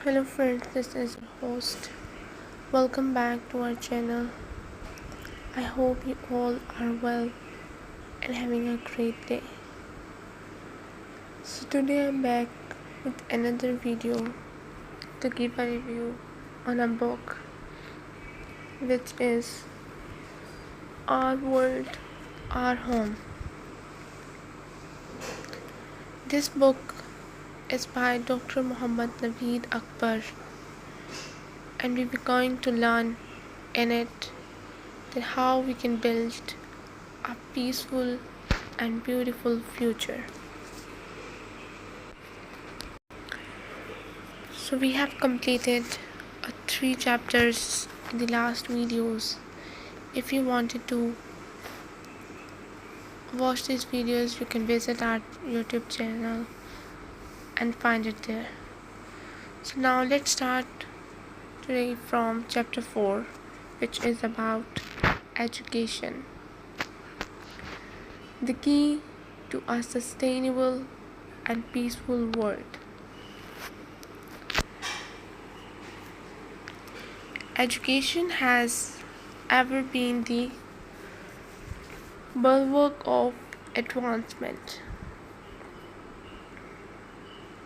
Hello friends, this is your host. Welcome back to our channel. I hope you all are well and having a great day. So today I'm back with another video to give a review on a book which is Our World, Our Home. This book is by Dr. Muhammad Naveed Akbar and we are going to learn in it that how we can build a peaceful and beautiful future. So we have completed 3 chapters in the last videos. If you wanted to watch these videos, you can visit our YouTube channel and find it there. So now let's start today from chapter 4, which is about education. The key to a sustainable and peaceful world. Education has ever been the bulwark of advancement.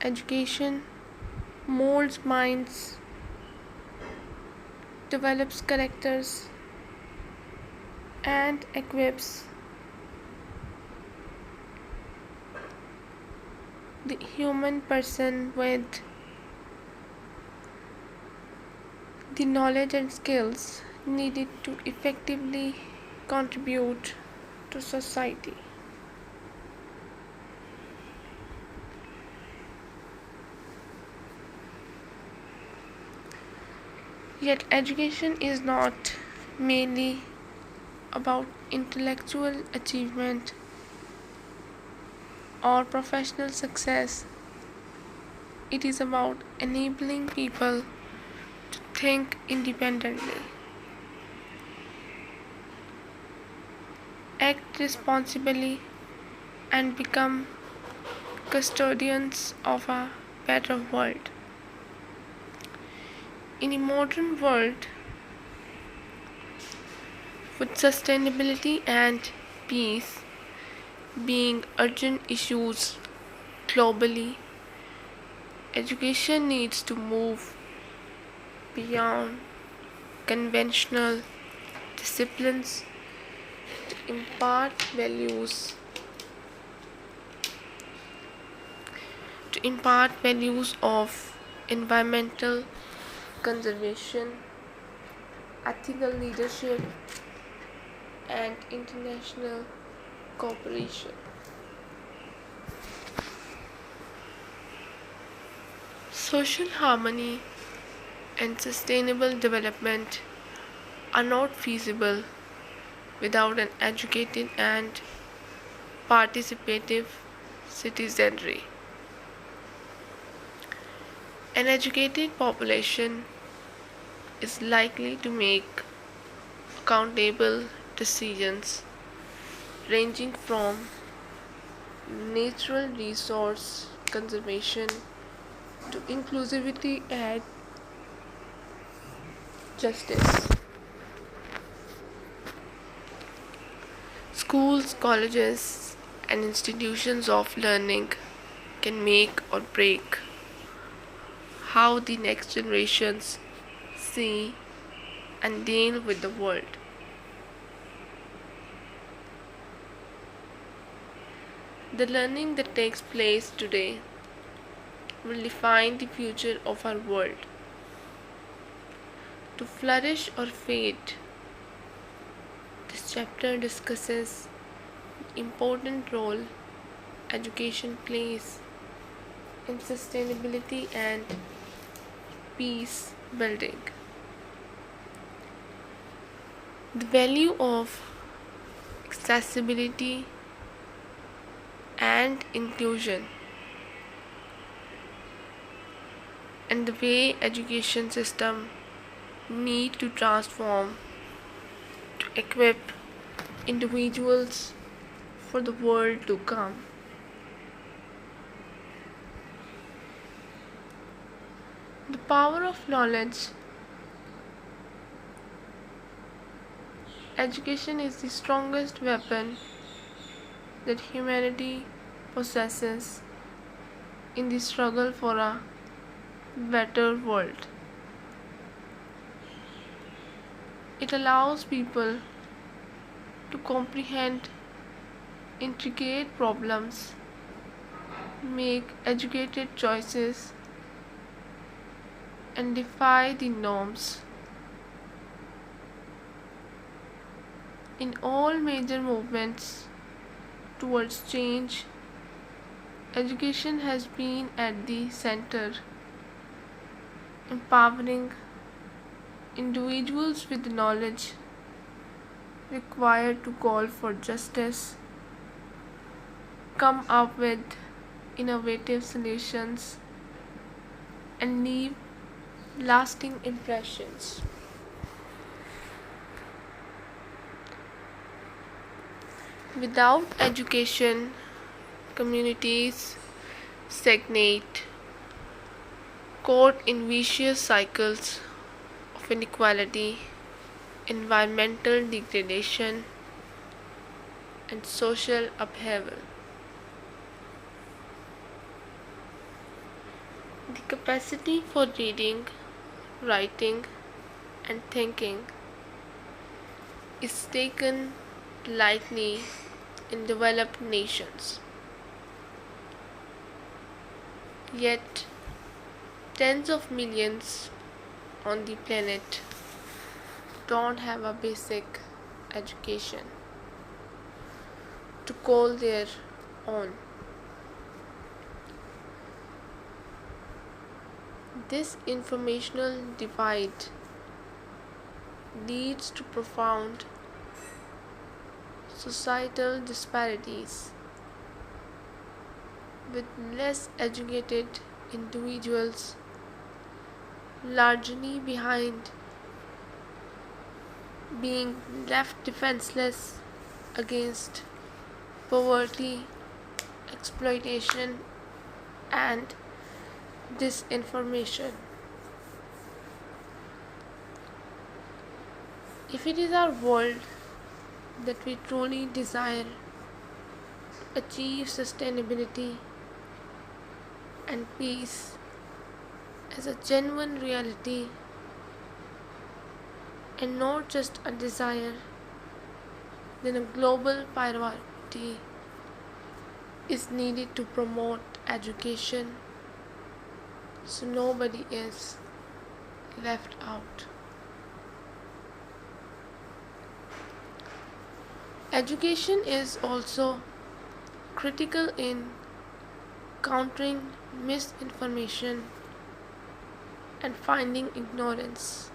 Education molds minds, develops characters, and equips the human person with the knowledge and skills needed to effectively contribute to society. Yet, education is not merely about intellectual achievement or professional success, it is about enabling people to think independently, act responsibly, and become custodians of a better world. In a modern world, with sustainability and peace being urgent issues globally, education needs to move beyond conventional disciplines to impart values of environmental conservation, ethical leadership, and international cooperation. Social harmony and sustainable development are not feasible without an educated and participative citizenry. An educated population is likely to make accountable decisions ranging from natural resource conservation to inclusivity and justice. Schools, colleges, and institutions of learning can make or break how the next generations see and deal with the world. The learning that takes place today will define the future of our world. To flourish or fade, this chapter discusses the important role education plays in sustainability and peace building. The value of accessibility and inclusion, and the way education system need to transform to equip individuals for the world to come. The power of knowledge. Education is the strongest weapon that humanity possesses in the struggle for a better world. It allows people to comprehend intricate problems, make educated choices, and defy the norms. In all major movements towards change, education has been at the center, empowering individuals with the knowledge required to call for justice, come up with innovative solutions, and leave lasting impressions. Without education, communities stagnate, caught in vicious cycles of inequality, environmental degradation, and social upheaval. The capacity for reading, writing, and thinking is taken lightly in developed nations. Yet, tens of millions on the planet don't have a basic education to call their own. This informational divide leads to profound societal disparities, with less educated individuals largely behind, being left defenseless against poverty, exploitation, and disinformation. If it is our world that we truly desire to achieve sustainability and peace as a genuine reality and not just a desire, then a global priority is needed to promote education so nobody is left out. Education is also critical in countering misinformation and finding ignorance.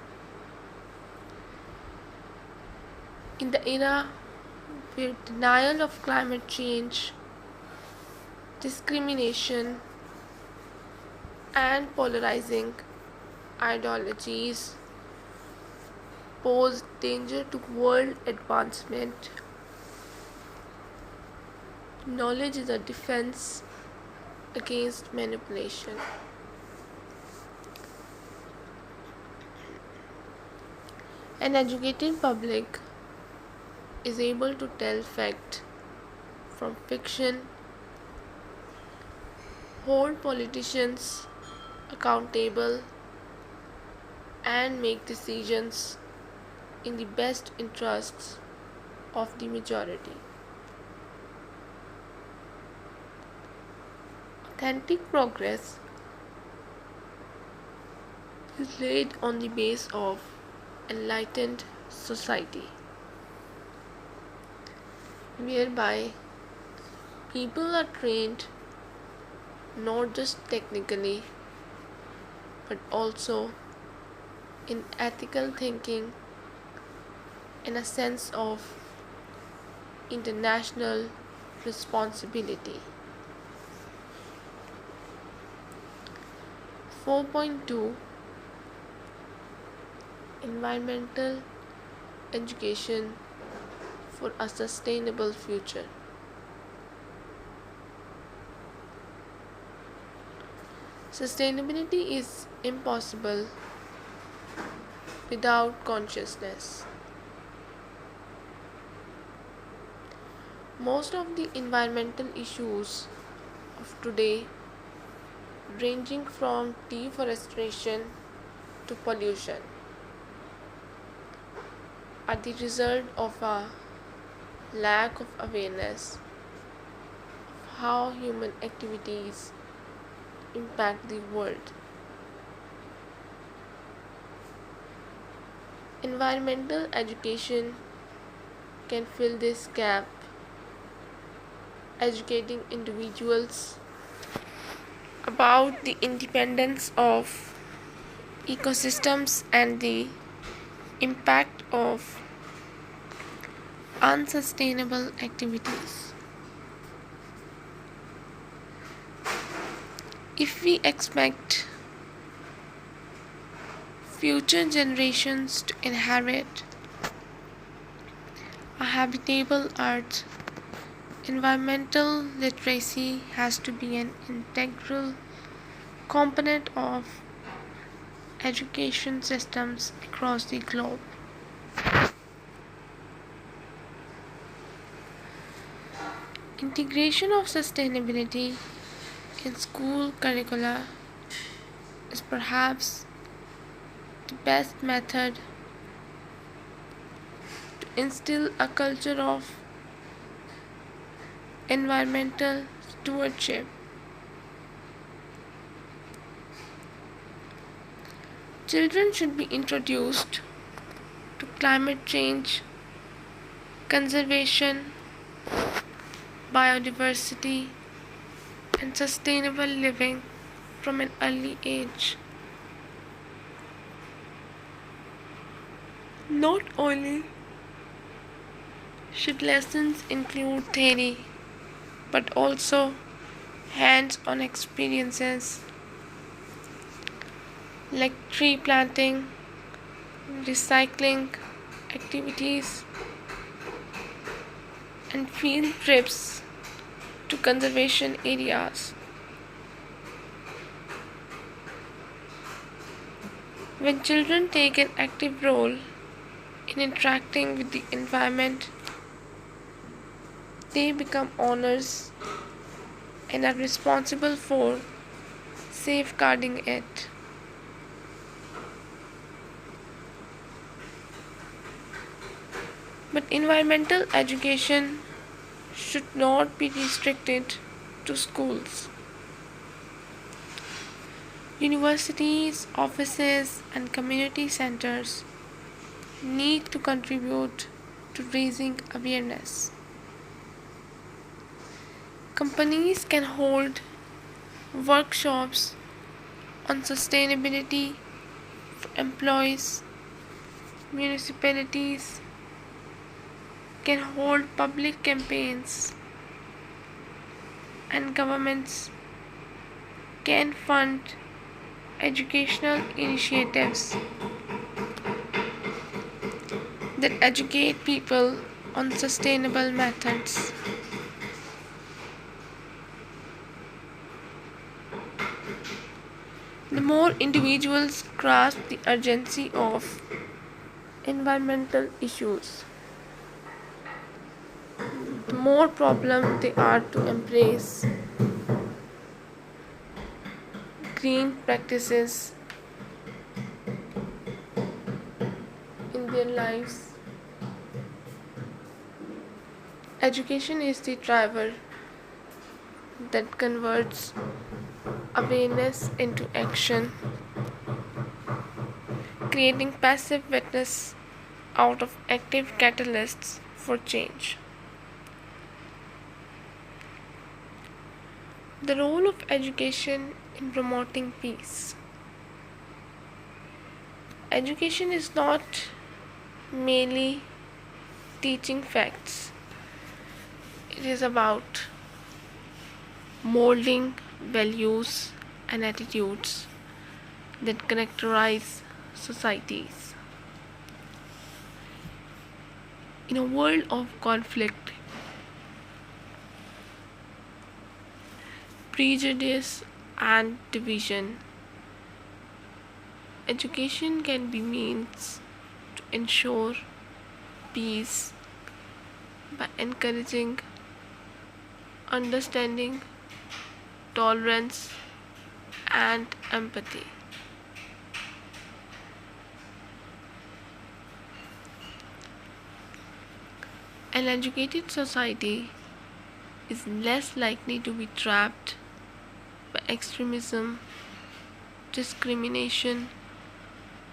In the era where denial of climate change, discrimination, and polarizing ideologies pose danger to world advancement, knowledge is a defense against manipulation. An educated public is able to tell fact from fiction, hold politicians accountable, and make decisions in the best interests of the majority. Authentic progress is laid on the base of enlightened society, whereby people are trained not just technically but also in ethical thinking and a sense of international responsibility. 4.2 Environmental education for a sustainable future. Sustainability is impossible without consciousness. Most of the environmental issues of today, ranging from deforestation to pollution, are the result of a lack of awareness of how human activities impact the world. Environmental education can fill this gap, educating individuals about the independence of ecosystems and the impact of unsustainable activities. If we expect future generations to inherit a habitable earth, environmental literacy has to be an integral component of education systems across the globe. Integration of sustainability in school curricula is perhaps the best method to instill a culture of environmental stewardship. Children should be introduced to climate change, conservation, biodiversity, and sustainable living from an early age. Not only should lessons include theory, but also hands on experiences like tree planting, recycling activities, and field trips to conservation areas. When children take an active role in interacting with the environment, they become owners and are responsible for safeguarding it. But environmental education should not be restricted to schools. Universities, offices, and community centers need to contribute to raising awareness. Companies can hold workshops on sustainability for employees. Municipalities can hold public campaigns, and governments can fund educational initiatives that educate people on sustainable methods. The more individuals grasp the urgency of environmental issues, the more problem they are to embrace green practices in their lives. Education is the driver that converts awareness into action, creating passive witness out of active catalysts for change. The role of education in promoting peace. Education is not merely teaching facts, it is about molding values and attitudes that characterize societies. In a world of conflict, prejudice, and division. Education can be means to ensure peace by encouraging understanding, tolerance, and empathy. An educated society is less likely to be trapped by extremism, discrimination,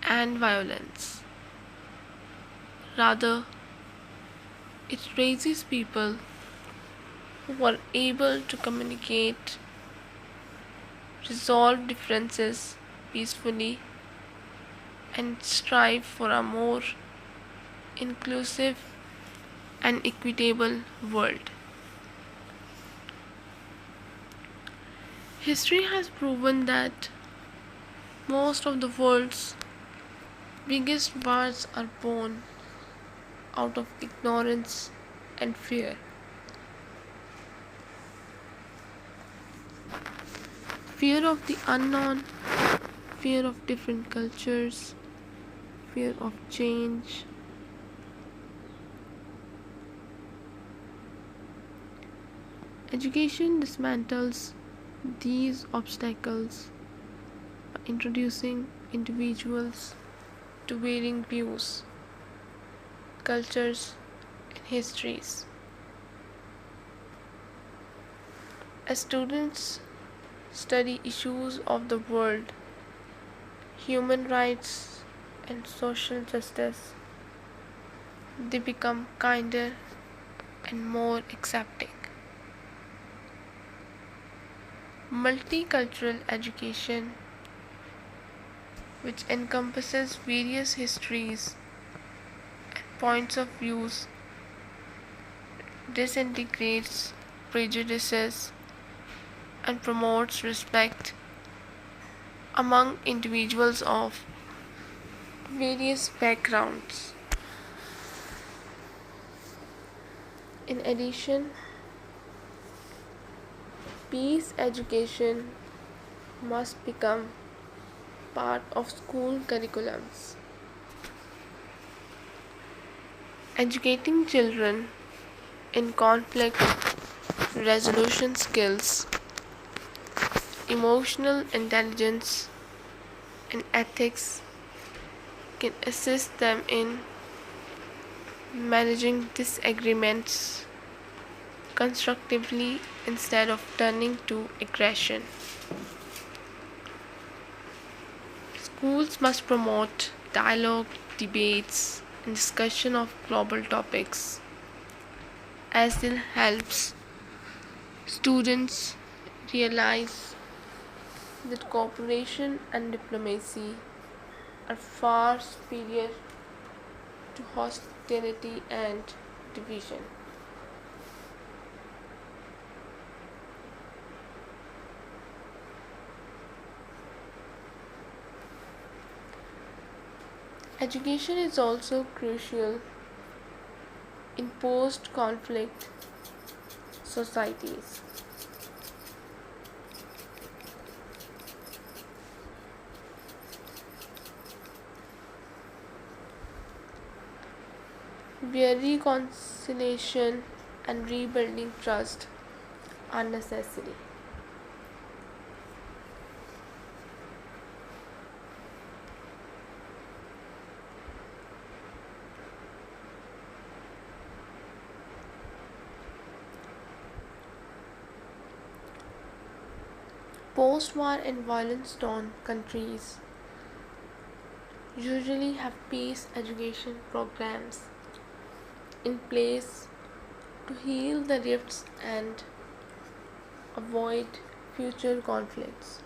and violence. Rather, it raises people who are able to communicate, resolve differences peacefully, and strive for a more inclusive and equitable world. History has proven that most of the world's biggest wars are born out of ignorance and fear. Fear of the unknown, fear of different cultures, fear of change. Education dismantles these obstacles by introducing individuals to varying views, cultures, and histories. As students study issues of the world, human rights, and social justice, they become kinder and more accepting. Multicultural education, which encompasses various histories and points of views, disintegrates prejudices and promotes respect among individuals of various backgrounds. In addition, peace education must become part of school curriculums. Educating children in conflict resolution skills, emotional intelligence, and ethics can assist them in managing disagreements constructively instead of turning to aggression. Schools must promote dialogue, debates, and discussion of global topics as it helps students realize that cooperation and diplomacy are far superior to hostility and division. Education is also crucial in post conflict societies. Where reconciliation and rebuilding trust are necessary. Post-war and violence-torn countries usually have peace education programs in place to heal the rifts and avoid future conflicts.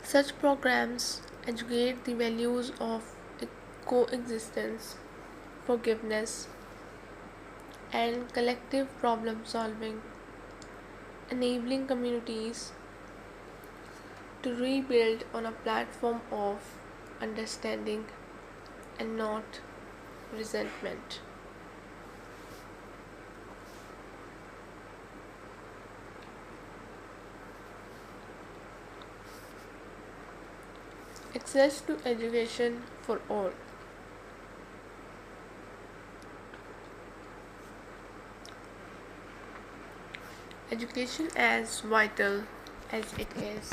Such programs educate the values of coexistence, forgiveness, and collective problem solving enabling communities to rebuild on a platform of understanding and not resentment. Access to education for all. Education as vital as it is.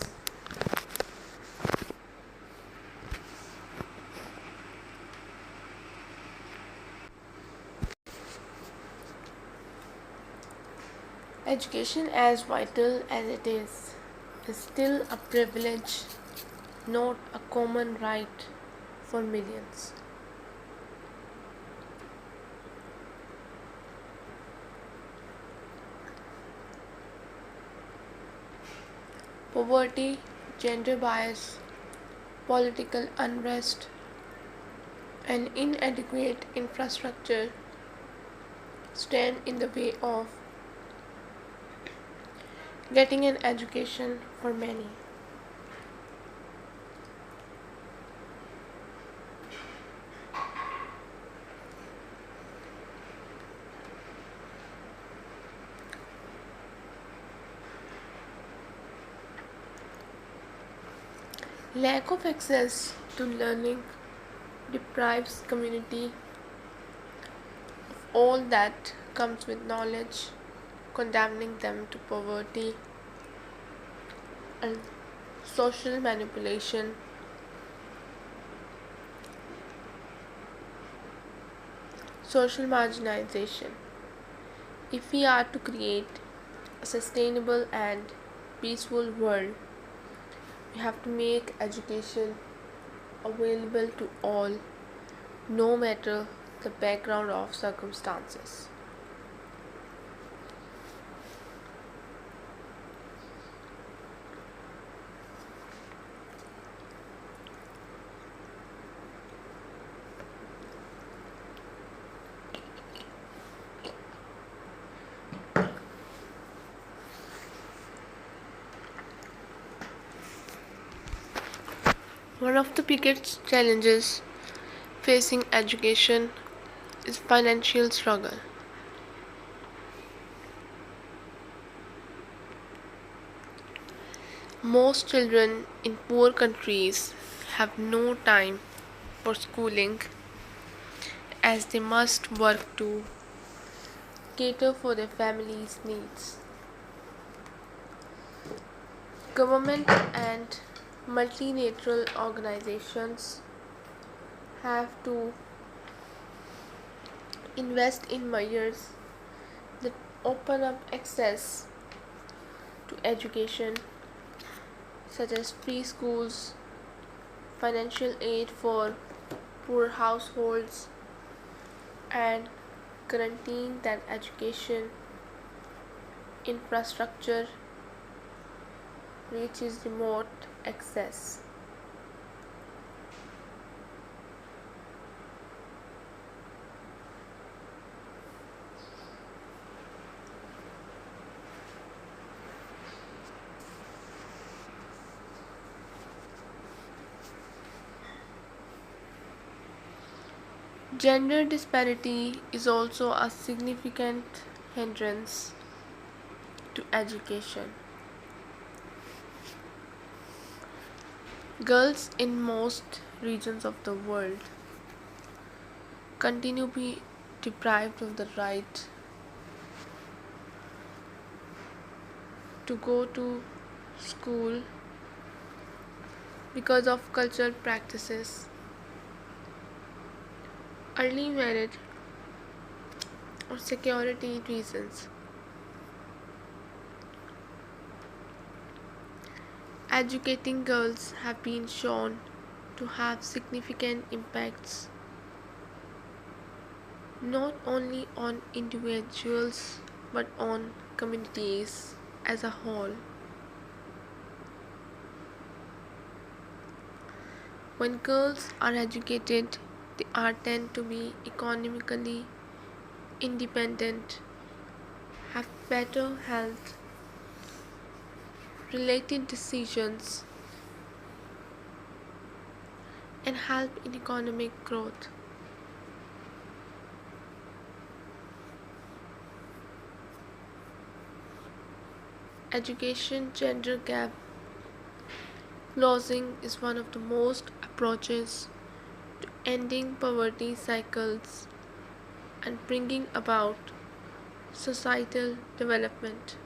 Education as vital as it is still a privilege, not a common right for millions. Poverty, gender bias, political unrest, and inadequate infrastructure stand in the way of getting an education for many. Lack of access to learning deprives community of all that comes with knowledge, condemning them to poverty and social manipulation, social marginalization. If we are to create a sustainable and peaceful world, we have to make education available to all, no matter the background of circumstances. One of the biggest challenges facing education is financial struggle. Most children in poor countries have no time for schooling as they must work to cater for their family's needs. Government and multilateral organizations have to invest in measures that open up access to education, such as free schools, financial aid for poor households, and guaranteeing that education infrastructure reaches remote access. Gender disparity is also a significant hindrance to education. Girls in most regions of the world continue to be deprived of the right to go to school because of cultural practices, early marriage, or security reasons. Educating girls have been shown to have significant impacts not only on individuals but on communities as a whole. When girls are educated, they are tend to be economically independent, have better health, related decisions, and help in economic growth. Education gender gap closing is one of the most approaches to ending poverty cycles and bringing about societal development.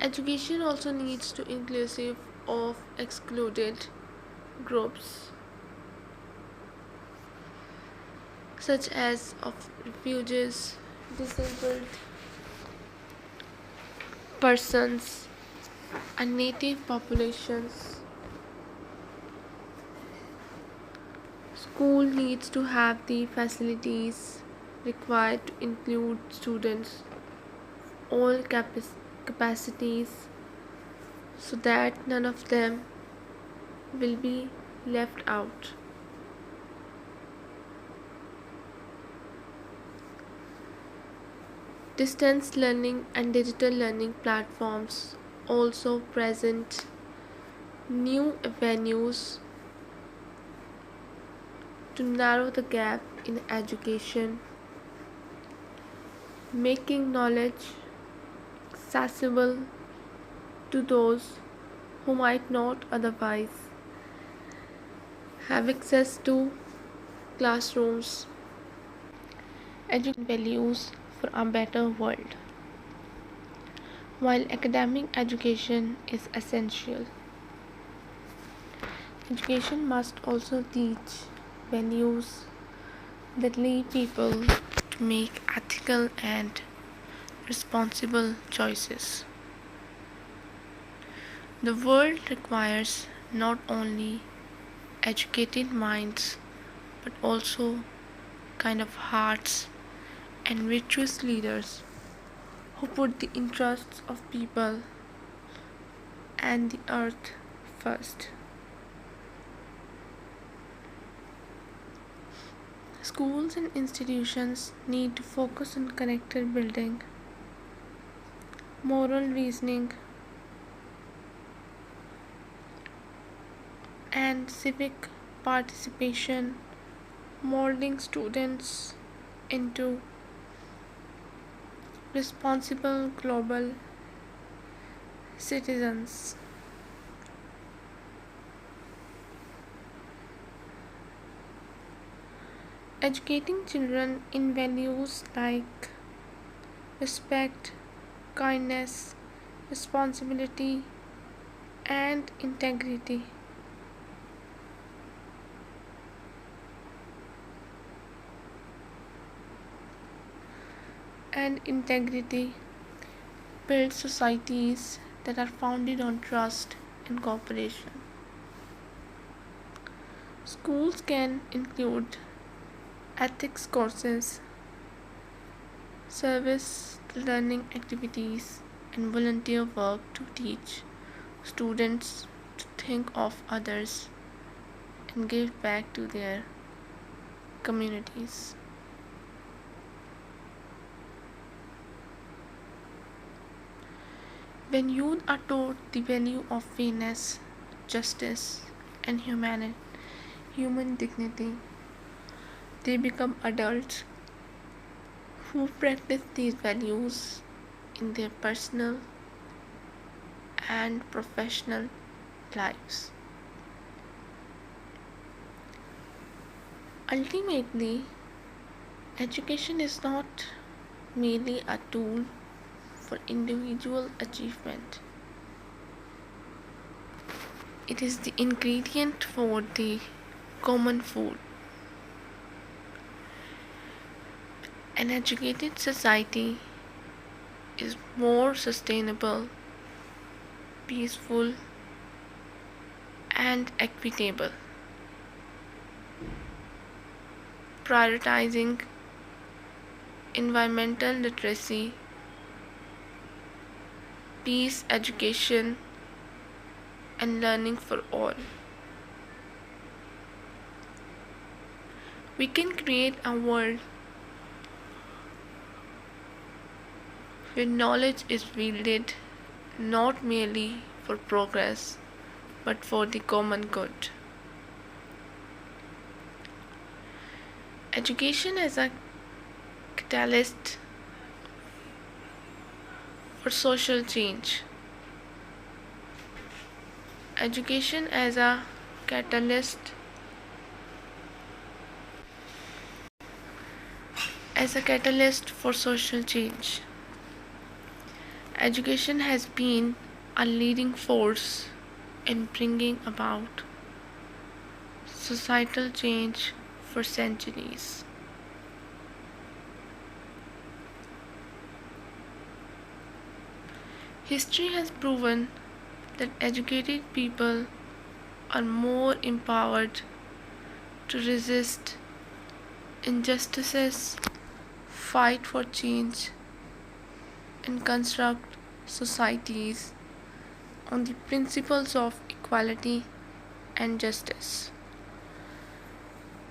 Education also needs to inclusive of excluded groups such as of refugees, disabled persons, and native populations. School needs to have the facilities required to include students all capacities so that none of them will be left out. Distance learning and digital learning platforms also present new avenues to narrow the gap in education, making knowledge accessible to those who might not otherwise have access to classrooms. Education values for a better world. While academic education is essential, education must also teach values that lead people to make ethical and responsible choices. The world requires not only educated minds but also kind of hearts and virtuous leaders who put the interests of people and the earth first. Schools and institutions need to focus on character building, moral reasoning, and civic participation, molding students into responsible global citizens. Educating children in values like respect, kindness, responsibility, and integrity. Build societies that are founded on trust and cooperation. Schools can include ethics courses, service learning activities, and volunteer work to teach students to think of others and give back to their communities. When youth are taught the value of fairness, justice, and human dignity, they become adults who practice these values in their personal and professional lives. Ultimately, education is not merely a tool for individual achievement. It is the ingredient for the common food. An educated society is more sustainable, peaceful, and equitable. prioritizing environmental literacy, peace education, and learning for all. We can create a world where knowledge is wielded not merely for progress but for the common good. Education as a catalyst for social change. Education as a catalyst for social change. Education has been a leading force in bringing about societal change for centuries. History has proven that educated people are more empowered to resist injustices, fight for change, and construct societies on the principles of equality and justice.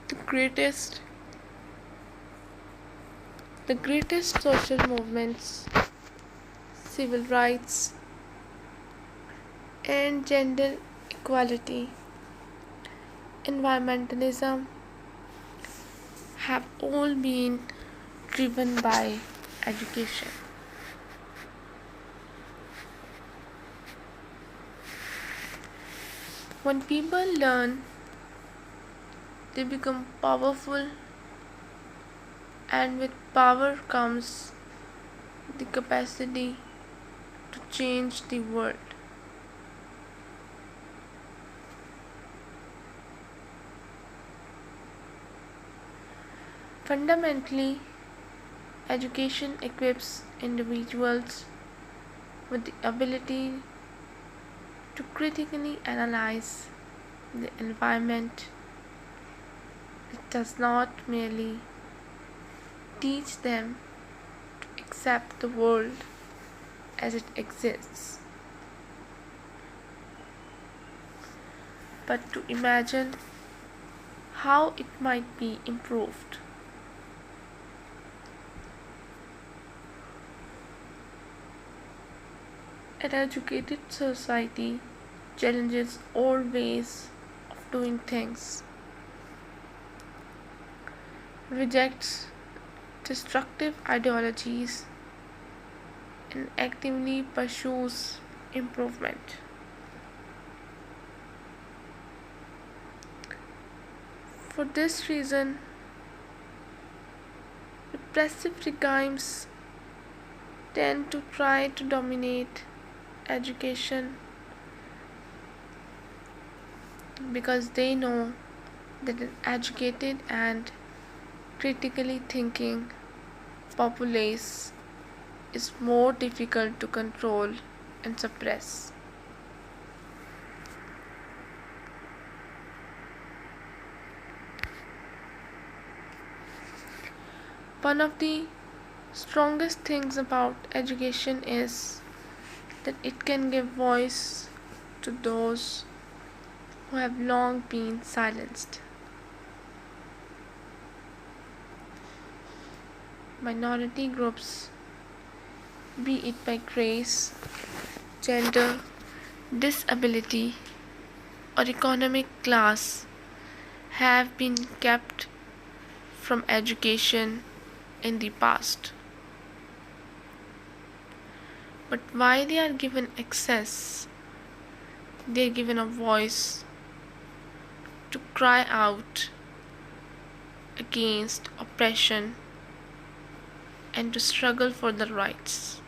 The greatest the greatest social movements, civil rights, and gender equality, environmentalism have all been driven by education. When people learn, they become powerful, and with power comes the capacity to change the world. Fundamentally, education equips individuals with the ability to critically analyze the environment. It does not merely teach them to accept the world as it exists, but to imagine how it might be improved. An educated society challenges old ways of doing things, rejects destructive ideologies, and actively pursues improvement. For this reason, repressive regimes tend to try to dominate education because they know that an educated and critically thinking populace is more difficult to control and suppress. One of the strongest things about education is that it can give voice to those who have long been silenced. Minority groups, be it by race, gender, disability, or economic class, have been kept from education in the past. But why they are given access, they are given a voice to cry out against oppression and to struggle for their rights.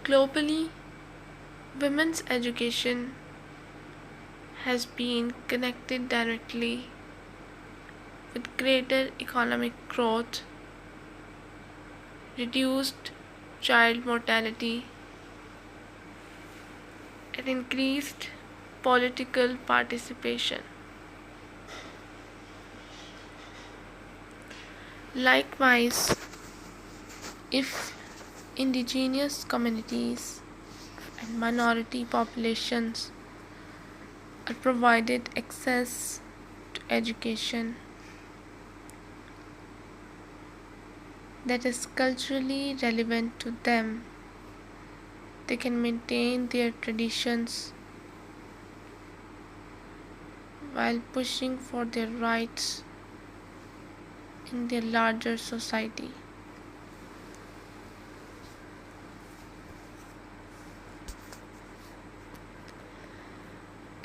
Globally, women's education has been connected directly with greater economic growth, reduced child mortality, and increased political participation. Likewise, if indigenous communities and minority populations are provided access to education that is culturally relevant to them, they can maintain their traditions while pushing for their rights in their larger society.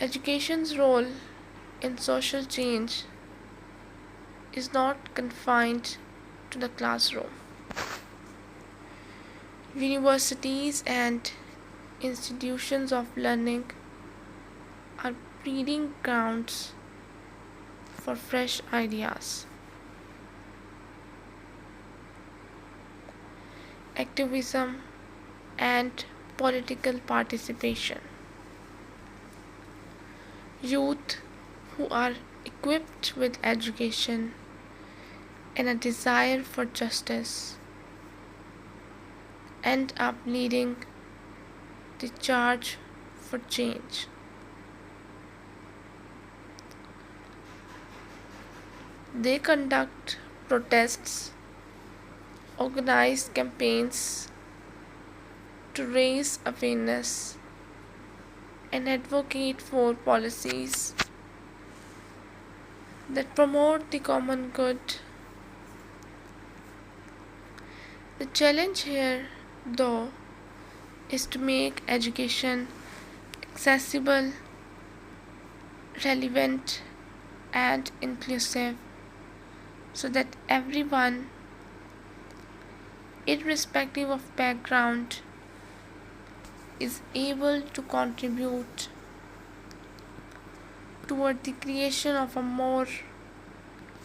Education's role in social change is not confined to the classroom. Universities and institutions of learning are breeding grounds for fresh ideas, activism, and political participation. Youth who are equipped with education and a desire for justice end up leading the charge for change. They conduct protests, organize campaigns to raise awareness, and advocate for policies that promote the common good. The challenge here, though, is to make education accessible, relevant, and inclusive so that everyone, irrespective of background, is able to contribute toward the creation of a more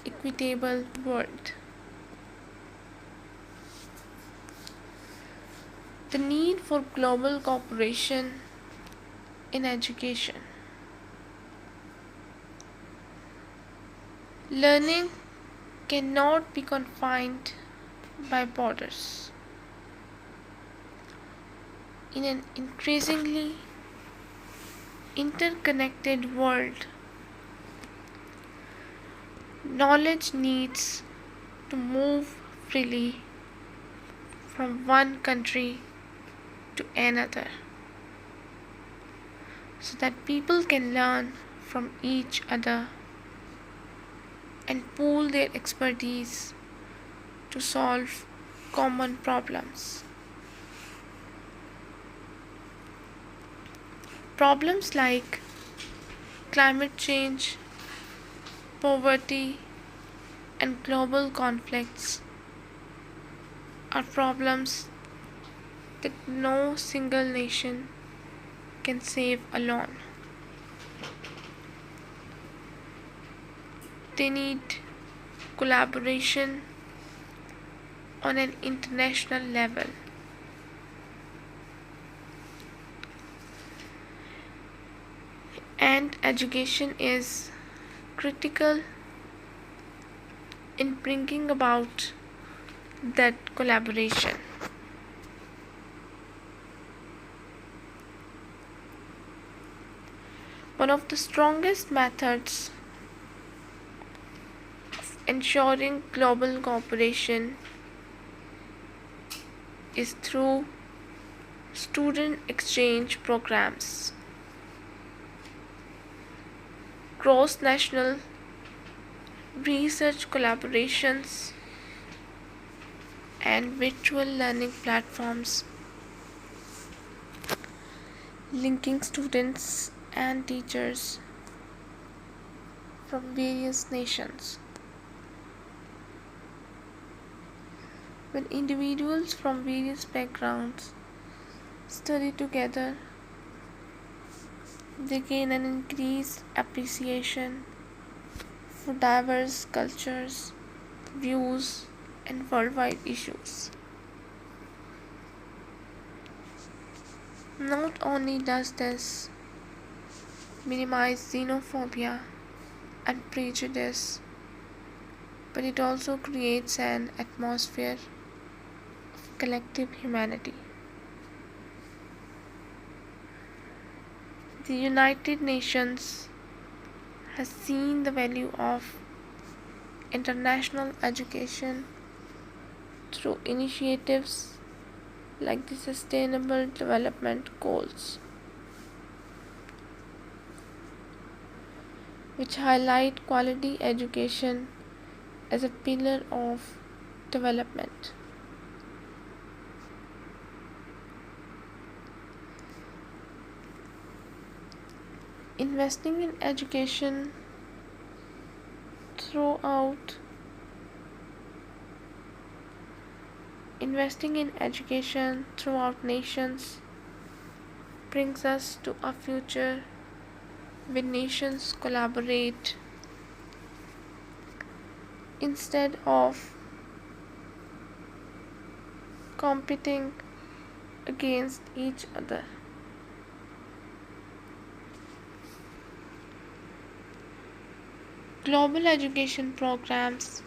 equitable world. The need for global cooperation in education. Learning cannot be confined by borders. In an increasingly interconnected world, knowledge needs to move freely from one country to another so that people can learn from each other and pool their expertise to solve common problems. Problems like climate change, poverty, and global conflicts are problems that no single nation can save alone. They need collaboration on an international level. And education is critical in bringing about that collaboration. One of the strongest methods of ensuring global cooperation is through student exchange programs, cross-national research collaborations, and virtual learning platforms linking students and teachers from various nations. When individuals from various backgrounds study together, they gain an increased appreciation for diverse cultures, views, and worldwide issues. Not only does this minimize xenophobia and prejudice, but it also creates an atmosphere of collective humanity. The United Nations has seen the value of international education through initiatives like the Sustainable Development Goals, which highlight quality education as a pillar of development. Investing in education throughout Investing in education throughout nations brings us to a future where nations collaborate instead of competing against each other. Global education programs,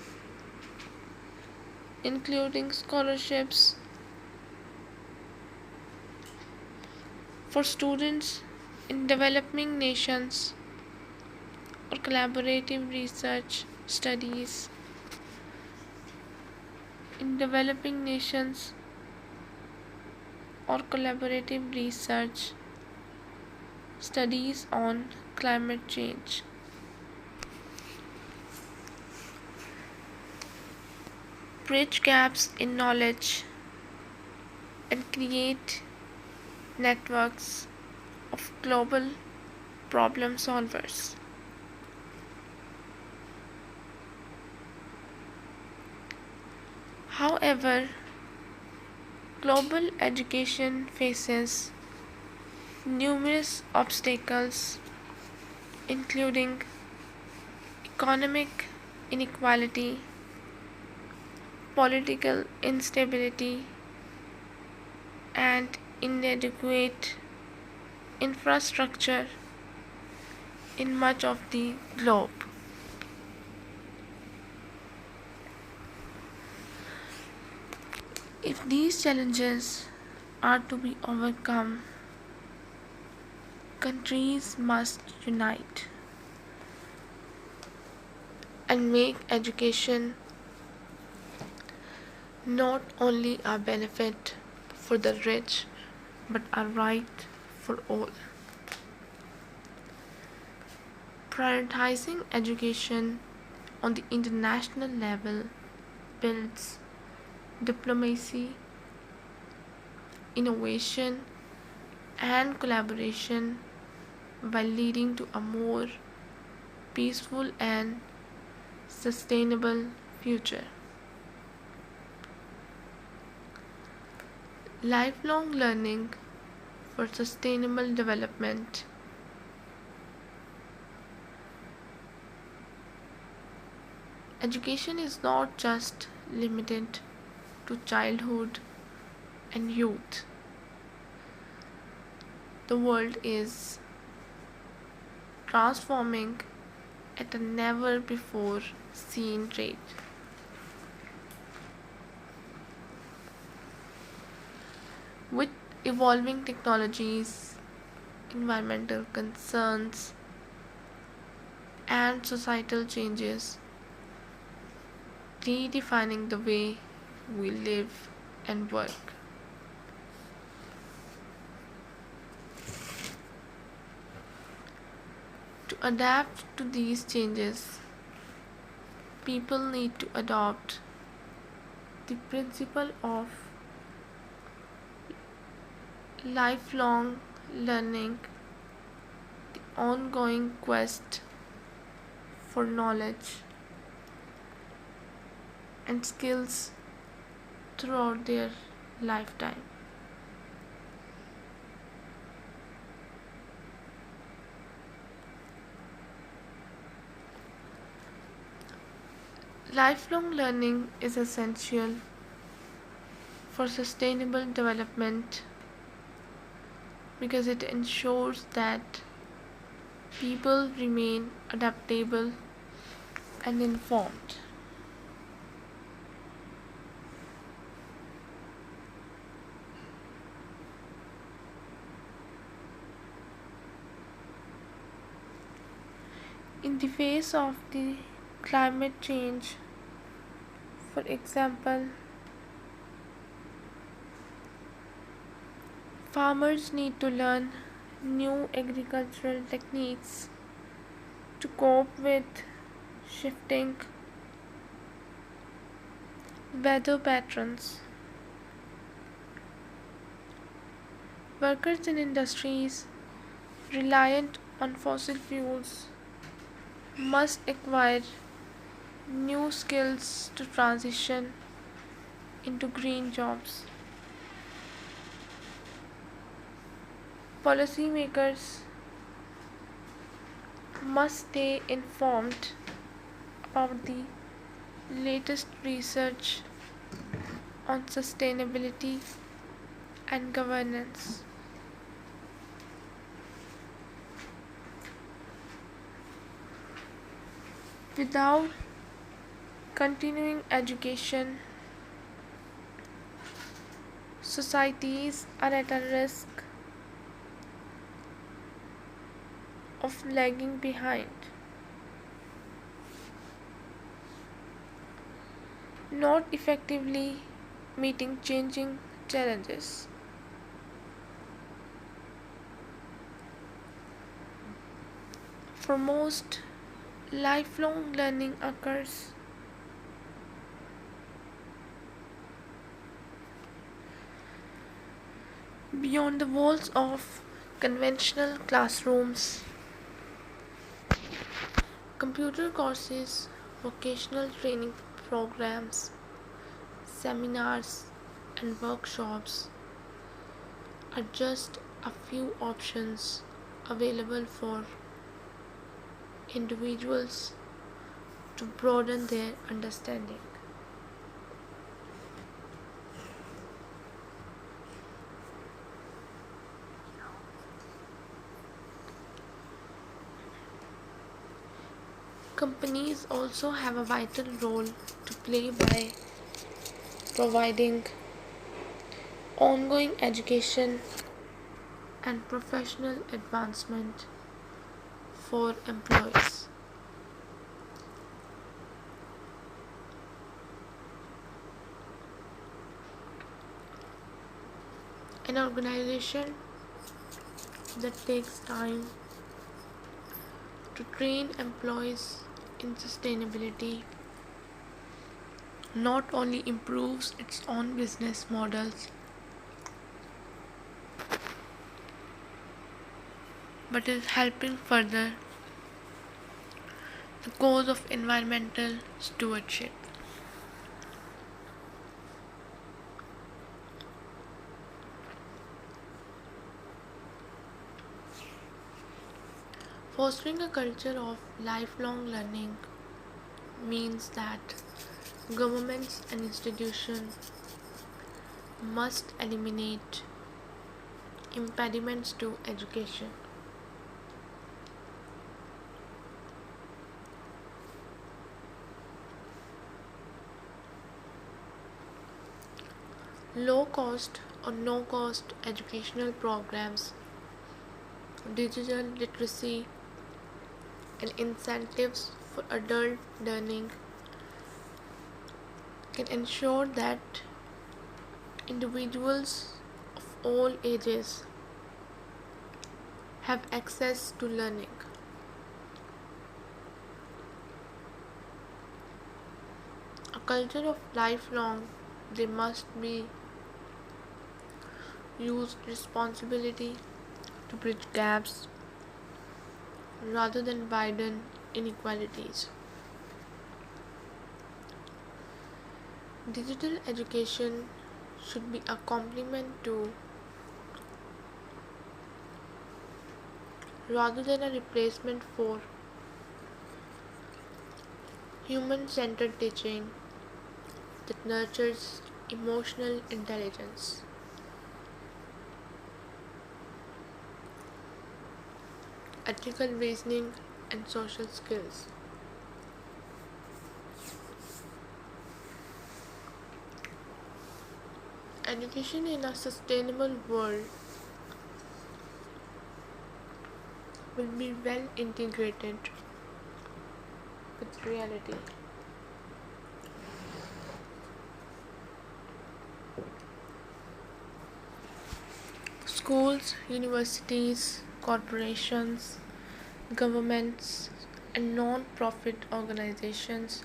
including scholarships for students in developing nations or collaborative research studies in developing nations or collaborative research studies on climate change. Bridge gaps in knowledge and create networks of global problem solvers. However, global education faces numerous obstacles, including economic inequality, political instability, and inadequate infrastructure in much of the globe. If these challenges are to be overcome, countries must unite and make education not only a benefit for the rich but a right for all. Prioritizing education on the international level builds diplomacy, innovation, and collaboration while leading to a more peaceful and sustainable future. Lifelong learning for sustainable development. Education is not just limited to childhood and youth. The world is transforming at a never before seen rate. With evolving technologies, environmental concerns, and societal changes, redefining the way we live and work. To adapt to these changes, people need to adopt the principle of lifelong learning, the ongoing quest for knowledge and skills throughout their lifetime. Lifelong learning is essential for sustainable development because it ensures that people remain adaptable and informed. In the face of the climate change, for example, farmers need to learn new agricultural techniques to cope with shifting weather patterns. Workers in industries reliant on fossil fuels must acquire new skills to transition into green jobs. Policymakers must stay informed about the latest research on sustainability and governance. Without continuing education, societies are at a risk of lagging behind, not effectively meeting changing challenges. For most, lifelong learning occurs beyond the walls of conventional classrooms. Computer courses, vocational training programs, seminars, and workshops are just a few options available for individuals to broaden their understanding. Companies also have a vital role to play by providing ongoing education and professional advancement for employees. An organization that takes time to train employees in sustainability not only improves its own business models but is helping further the cause of environmental stewardship. Fostering a culture of lifelong learning means that governments and institutions must eliminate impediments to education. Low cost or no cost educational programs, digital literacy, and incentives for adult learning can ensure that individuals of all ages have access to learning. A culture of lifelong, there must be used responsibility to bridge gaps rather than widen inequalities. Digital education should be a complement to rather than a replacement for human centered teaching that nurtures emotional intelligence. ethical reasoning, and social skills. Education in a sustainable world will be well integrated with reality. Schools, universities, corporations, governments, and non profit organizations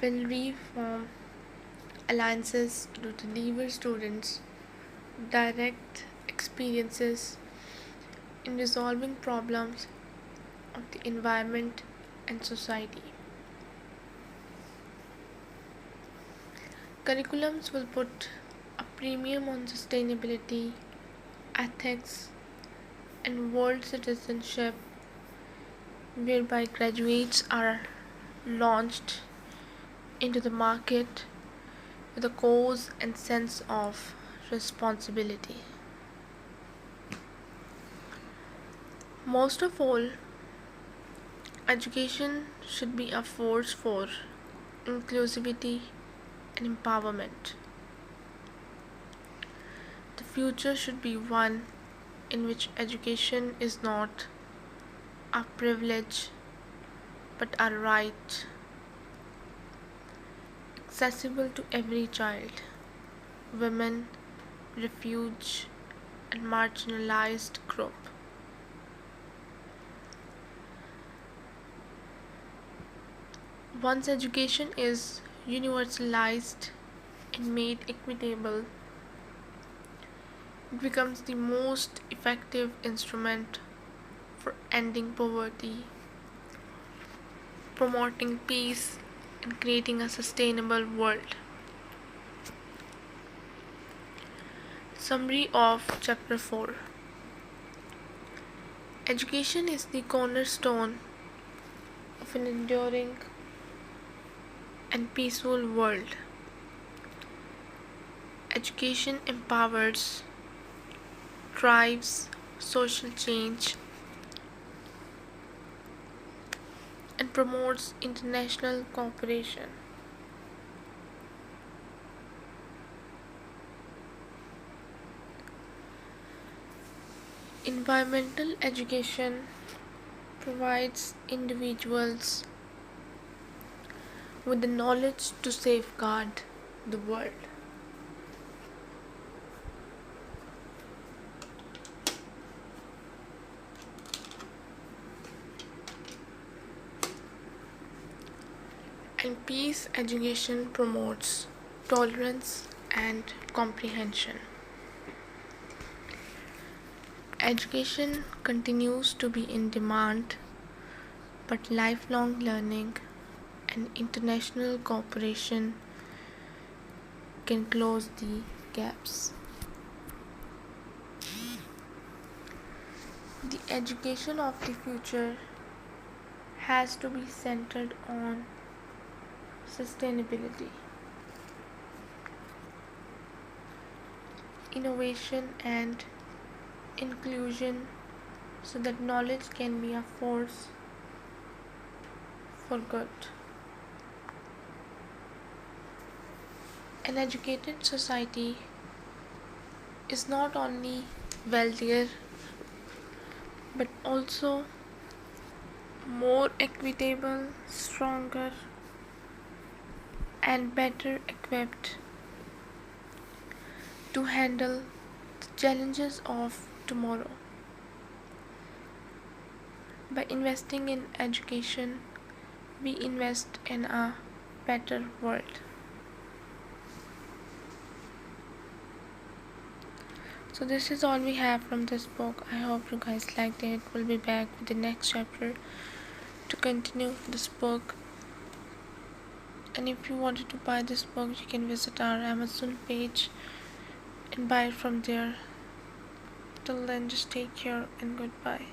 will reform alliances to deliver students direct experiences in resolving problems of the environment and society. Curriculums will put a premium on sustainability, ethics, and world citizenship, whereby graduates are launched into the market with a cause and sense of responsibility. Most of all, education should be a force for inclusivity and empowerment. The future should be one in which education is not a privilege but a right, accessible to every child, women, refuge, and marginalized group. Once education is universalized and made equitable, it becomes the most effective instrument for ending poverty, promoting peace, and creating a sustainable world. Summary of Chapter 4. Education is the cornerstone of an enduring and peaceful world. Education empowers, drives social change, and promotes international cooperation. Environmental education provides individuals with the knowledge to safeguard the world. And peace education promotes tolerance and comprehension. Education continues to be in demand, but lifelong learning and international cooperation can close the gaps. The education of the future has to be centered on sustainability, innovation, and inclusion so that knowledge can be a force for good. An educated society is not only wealthier but also more equitable, stronger, and better equipped to handle the challenges of tomorrow. By investing in education, we invest in a better world. So this is all we have from this book. I hope you guys liked it. We'll be back with the next chapter to continue this book. And if you wanted to buy this book, you can visit our Amazon page and buy it from there. Till then, just take care and goodbye.